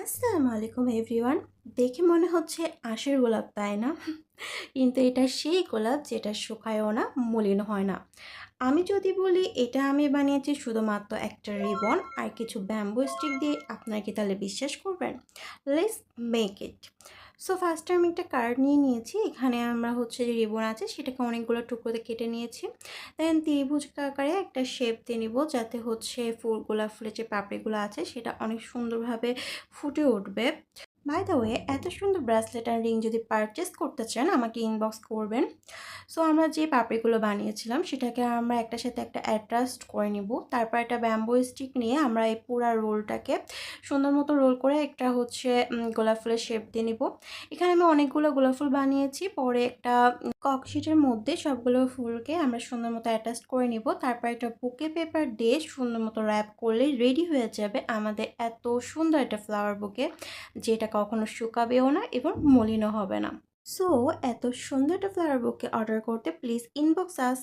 আসসালামু আলাইকুম এভরিওয়ান। দেখে মনে হচ্ছে আশের গোলাপ, তাই না? কিন্তু এটা সেই গোলাপ যেটা শুকায়ও না, মলিন হয় না। আমি যদি বলি এটা আমি বানিয়েছি শুধুমাত্র একটা রিবন আর কিছু ব্যাম্বু স্টিক দিয়ে, আপনারা কি তাহলে বিশ্বাস করবেন? Let's make it. সো ফার্স্টে আমি একটা কার্ড নিয়ে নিয়েছি। এখানে আমরা হচ্ছে যে রিবন আছে সেটাকে অনেকগুলো টুকরোতে কেটে নিয়েছি। দেন ত্রিভুজ আকারে একটা শেপ দিয়ে নিব, যাতে হচ্ছে ফুলের যে পাপড়িগুলো আছে সেটা অনেক সুন্দরভাবে ফুটে উঠবে। বাই দ্য ওয়ে, এত সুন্দর ব্রেসলেট আর রিং যদি পারচেস করতে চান আমাকে ইনবক্স করবেন। সো আমরা যে পাপড়িগুলো বানিয়েছিলাম সেটাকে আমরা একটার সাথে একটা অ্যাডজাস্ট করে নিব। তারপর একটা ব্যাম্বো স্টিক নিয়ে আমরা এই পুরা রোলটাকে সুন্দর মতো রোল করে একটা হচ্ছে গোলাপ ফুলের শেপ দিয়ে নিব। এখানে আমি অনেকগুলো গোলাপ ফুল বানিয়েছি। পরে একটা ককশিটের মধ্যে সবগুলো ফুলকে আমরা সুন্দর মতো অ্যাটাচ করে নিব। তারপর একটা বুকে পেপার দিয়ে সুন্দর মতো র্যাপ করলেই রেডি হয়ে যাবে আমাদের এত সুন্দর একটা ফ্লাওয়ার বুকে, যেটা কখনো শুকাবেও না এবং মলিনও হবে না। সো এত সুন্দর একটা ফ্লাওয়ার বুকে অর্ডার করতে প্লিজ ইনবক্স আস।